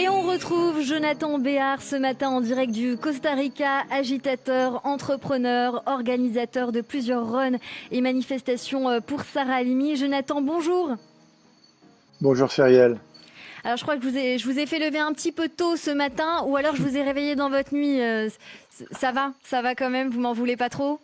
Et on retrouve Jonathan Béard ce matin en direct du Costa Rica, agitateur, entrepreneur, organisateur de plusieurs runs et manifestations pour Sarah Halimi. Jonathan, bonjour. Bonjour Cyrielle. Alors je crois que je vous ai fait lever un petit peu tôt ce matin ou alors je vous ai réveillé dans votre nuit. Ça va quand même, vous m'en voulez pas trop?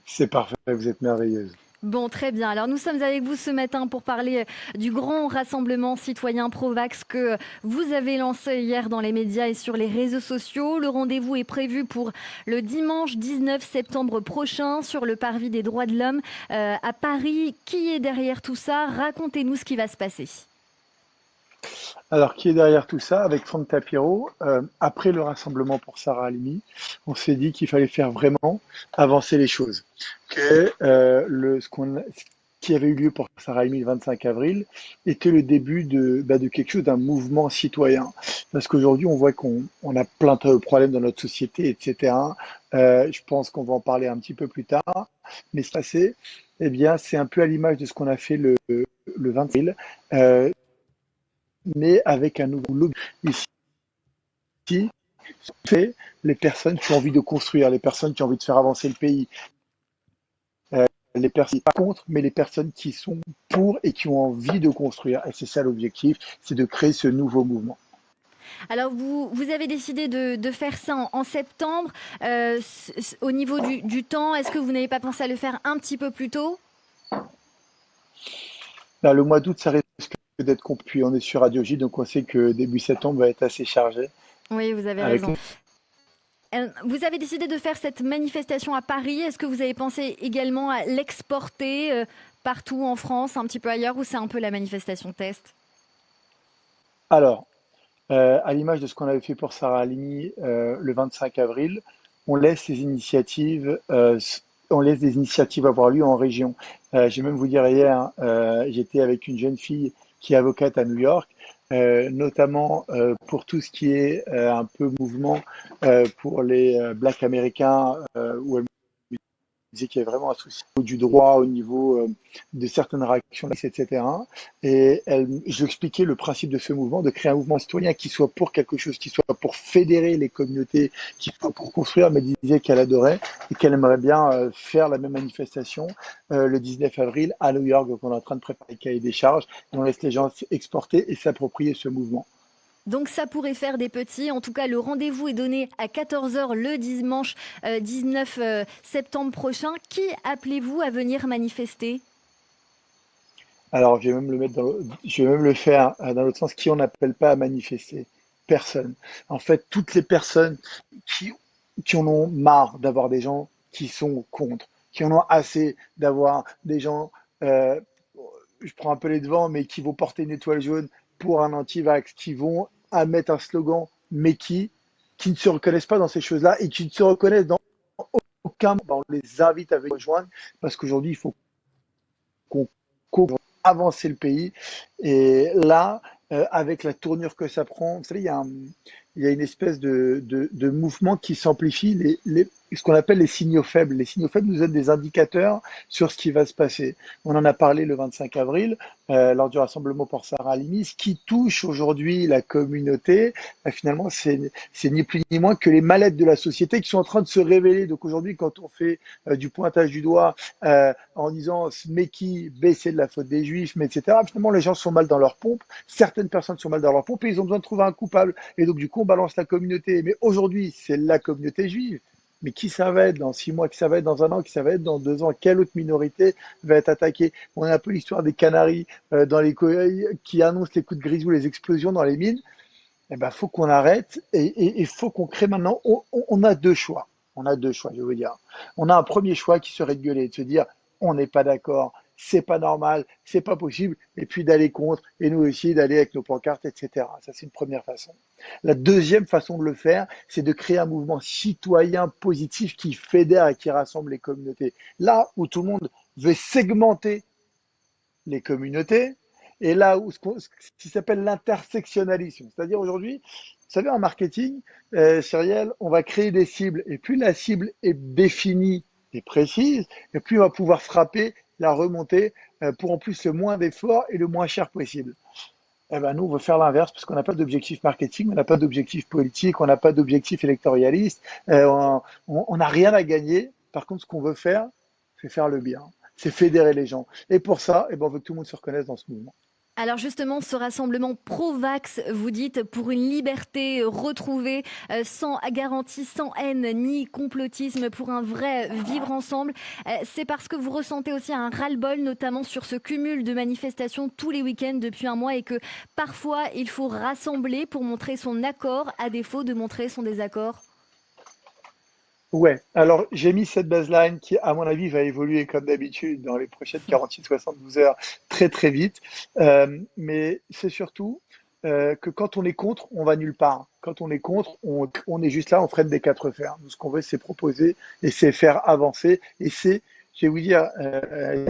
C'est parfait, vous êtes merveilleuse. Bon, très bien. Alors, nous sommes avec vous ce matin pour parler du grand rassemblement citoyen Provax que vous avez lancé hier dans les médias et sur les réseaux sociaux. Le rendez-vous est prévu pour le dimanche 19 septembre prochain sur le parvis des droits de l'homme à Paris. Qui est derrière tout ça? Racontez-nous ce qui va se passer. Alors, qui est derrière tout ça? Avec Franck Tapiro, après le rassemblement pour Sarah Halimi, on s'est dit qu'il fallait faire vraiment avancer les choses. Que ce qui avait eu lieu pour Sarah Halimi le 25 avril était le début de quelque chose, d'un mouvement citoyen. Parce qu'aujourd'hui, on voit qu'on a plein de problèmes dans notre société, etc. Je pense qu'on va en parler un petit peu plus tard. Mais ce passé, eh bien, c'est un peu à l'image de ce qu'on a fait le 20 avril. Mais avec un nouveau lobby. Ici, c'est les personnes qui ont envie de construire, les personnes qui ont envie de faire avancer le pays, les personnes pas contre, mais les personnes qui sont pour et qui ont envie de construire. Et c'est ça l'objectif, c'est de créer ce nouveau mouvement. Alors, vous avez décidé de faire ça en septembre. Au niveau du temps, est-ce que vous n'avez pas pensé à le faire un petit peu plus tôt? Là, le mois d'août, ça risque d'être compliqué. On est sur Radio J, donc on sait que début septembre va être assez chargé. Oui, vous avez Avec raison. Vous avez décidé de faire cette manifestation à Paris. Est-ce que vous avez pensé également à l'exporter partout en France, un petit peu ailleurs, ou c'est un peu la manifestation test? Alors, à l'image de ce qu'on avait fait pour Sarah Halimi le 25 avril, on laisse ces initiatives, on laisse des initiatives avoir lieu en région. Je vais même vous dire hier, j'étais avec une jeune fille qui est avocate à New York, notamment pour tout ce qui est un peu mouvement pour les Blacks américains, où elle disait qu'il y avait vraiment un souci au niveau du droit, au niveau de certaines réactions, etc. Et je lui expliquais le principe de ce mouvement, de créer un mouvement citoyen qui soit pour quelque chose, qui soit pour fédérer les communautés, qui soit pour construire, mais elle disait qu'elle adorait et qu'elle aimerait bien faire la même manifestation le 19 avril à New York. Donc on est en train de préparer le cahier des charges et on laisse les gens exporter et s'approprier ce mouvement. Donc ça pourrait faire des petits. En tout cas, le rendez-vous est donné à 14 h le dimanche 19 septembre prochain. Qui appelez-vous à venir manifester? Alors, je vais même le faire dans l'autre sens. Qui on n'appelle pas à manifester? Personne. En fait, toutes les personnes qui, qui en ont marre d'avoir des gens qui sont contre, qui en ont assez d'avoir des gens, euh, je prends un peu les devants, mais qui vont porter une étoile jaune pour un anti-vax, qui vont mettre un slogan, mais qui ne se reconnaissent pas dans ces choses-là et qui ne se reconnaissent dans aucun. On les invite à venir rejoindre parce qu'aujourd'hui, il faut qu'on avancer le pays. Et là, avec la tournure que ça prend, vous savez, il y a une espèce de mouvement qui s'amplifie, ce qu'on appelle les signaux faibles. Les signaux faibles nous donnent des indicateurs sur ce qui va se passer. On en a parlé le 25 avril, lors du rassemblement pour Sarah Halimi. Ce qui touche aujourd'hui la communauté, finalement, c'est ni plus ni moins que les mallettes de la société qui sont en train de se révéler. Donc aujourd'hui, quand on fait du pointage du doigt en disant mais qui c'est de la faute des juifs, mais etc. Finalement, les gens sont mal dans leur pompe. Certaines personnes sont mal dans leur pompe et ils ont besoin de trouver un coupable. Et donc, du coup, on balance la communauté. Mais aujourd'hui, c'est la communauté juive. Mais qui ça va être dans 6 mois, qui ça va être dans un an, qui ça va être dans 2 ans? Quelle autre minorité va être attaquée? On a un peu l'histoire des Canaries qui annoncent les coups de grisou, les explosions dans les mines. Eh ben, faut qu'on arrête et faut qu'on crée maintenant. On a deux choix. On a deux choix, je vais vous dire. On a un premier choix qui serait de gueuler, de se dire on n'est pas d'accord, c'est pas normal, c'est pas possible, et puis d'aller contre, et nous aussi d'aller avec nos pancartes, etc. Ça, c'est une première façon. La deuxième façon de le faire, c'est de créer un mouvement citoyen positif qui fédère et qui rassemble les communautés. Là où tout le monde veut segmenter les communautés, et là où ce qui s'appelle l'intersectionnalisme. C'est-à-dire aujourd'hui, vous savez, en marketing, Cyrielle, on va créer des cibles, et plus la cible est définie et précise, et plus on va pouvoir frapper la remontée pour en plus le moins d'efforts et le moins cher possible. Eh ben, nous, on veut faire l'inverse parce qu'on n'a pas d'objectif marketing, on n'a pas d'objectif politique, on n'a pas d'objectif électoraliste, on n'a rien à gagner. Par contre, ce qu'on veut faire, c'est faire le bien, c'est fédérer les gens. Et pour ça, eh ben, on veut que tout le monde se reconnaisse dans ce mouvement. Alors justement, ce rassemblement pro-vax, vous dites, pour une liberté retrouvée, sans garantie, sans haine ni complotisme, pour un vrai vivre ensemble, c'est parce que vous ressentez aussi un ras-le-bol, notamment sur ce cumul de manifestations tous les week-ends depuis un mois et que parfois il faut rassembler pour montrer son accord à défaut de montrer son désaccord. Ouais, alors j'ai mis cette baseline qui, à mon avis, va évoluer comme d'habitude dans les prochaines 48-72 heures très très vite. Mais c'est surtout que quand on est contre, on va nulle part. Quand on est contre, on est juste là, on freine des quatre fers. Nous, ce qu'on veut, c'est proposer et c'est faire avancer. Et c'est, je vais vous dire, euh,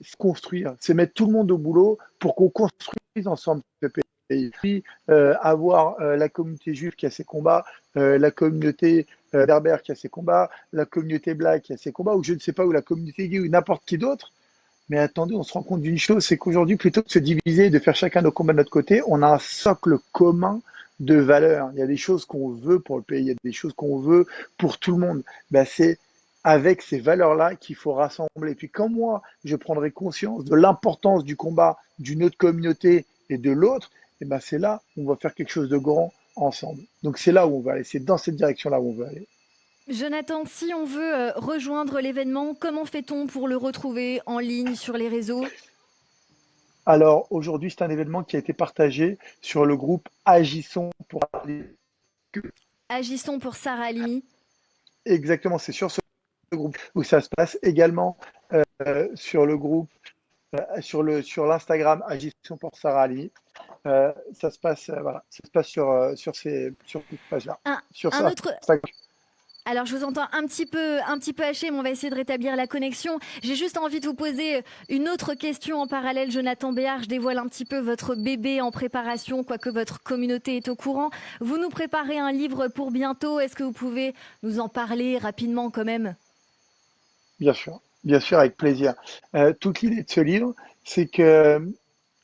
se construire, c'est mettre tout le monde au boulot pour qu'on construise ensemble ce pays. Puis, avoir la communauté juive qui a ses combats, la communauté berbère qui a ses combats, la communauté black qui a ses combats, ou je ne sais pas, ou la communauté gay ou n'importe qui d'autre. Mais attendez, on se rend compte d'une chose, c'est qu'aujourd'hui, plutôt que de se diviser et de faire chacun nos combats de notre côté, on a un socle commun de valeurs. Il y a des choses qu'on veut pour le pays, il y a des choses qu'on veut pour tout le monde. Ben, c'est avec ces valeurs-là qu'il faut rassembler. Et puis quand moi, je prendrai conscience de l'importance du combat d'une autre communauté et de l'autre, et ben c'est là où on va faire quelque chose de grand ensemble. Donc c'est là où on va aller, c'est dans cette direction-là où on veut aller. Jonathan, si on veut rejoindre l'événement, comment fait-on pour le retrouver en ligne sur les réseaux? Alors aujourd'hui, c'est un événement qui a été partagé sur le groupe Agissons pour aller. Agissons pour Sarah Halimi. Exactement, c'est sur ce groupe où ça se passe. Également sur le groupe, sur l'Instagram Agissons pour Sarah Ali. Ça se passe, voilà, ça se passe sur cette page-là, Un, sur un ça. autre, Alors, je vous entends un petit peu haché, mais on va essayer de rétablir la connexion. J'ai juste envie de vous poser une autre question en parallèle. Jonathan Béard, je dévoile un petit peu votre bébé en préparation, quoique votre communauté est au courant. Vous nous préparez un livre pour bientôt. Est-ce que vous pouvez nous en parler rapidement quand même? Bien sûr, avec plaisir. Toute l'idée de ce livre, c'est que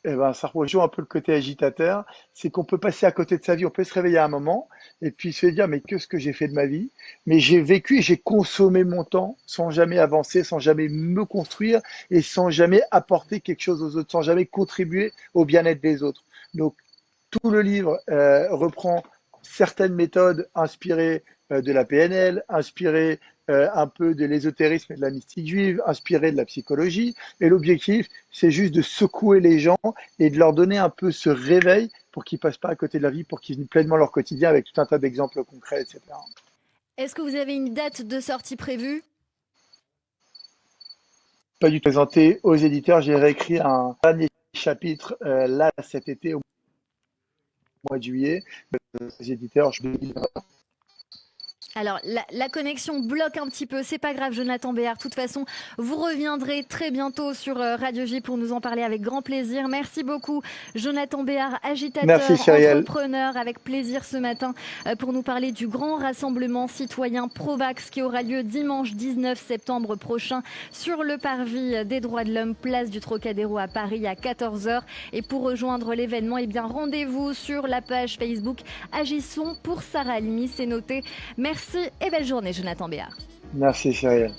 eh ben, ça rejoint un peu le côté agitateur, c'est qu'on peut passer à côté de sa vie, on peut se réveiller à un moment et puis se dire mais qu'est-ce que j'ai fait de ma vie? Mais j'ai vécu et j'ai consommé mon temps sans jamais avancer, sans jamais me construire et sans jamais apporter quelque chose aux autres, sans jamais contribuer au bien-être des autres. Donc tout le livre reprend certaines méthodes inspirées de la PNL, inspirées un peu de l'ésotérisme et de la mystique juive, inspirées de la psychologie. Et l'objectif, c'est juste de secouer les gens et de leur donner un peu ce réveil pour qu'ils passent pas à côté de la vie, pour qu'ils vivent pleinement leur quotidien avec tout un tas d'exemples concrets, etc. Est-ce que vous avez une date de sortie prévue? Pas du tout présenté aux éditeurs, j'ai réécrit un dernier chapitre là cet été au mois de juillet. Les éditeurs, je Alors, la connexion bloque un petit peu, c'est pas grave, Jonathan Béard. De toute façon, vous reviendrez très bientôt sur Radio J pour nous en parler avec grand plaisir. Merci beaucoup, Jonathan Béard, Merci agitateur, Cyrielle. entrepreneur, avec plaisir ce matin pour nous parler du grand rassemblement citoyen Provax qui aura lieu dimanche 19 septembre prochain sur le parvis des droits de l'homme, place du Trocadéro à Paris à 14 heures. Et pour rejoindre l'événement, eh bien, rendez-vous sur la page Facebook Agissons pour Sarah Halimi, c'est noté. Merci et belle journée, Jonathan Béard. Merci Cyrielle.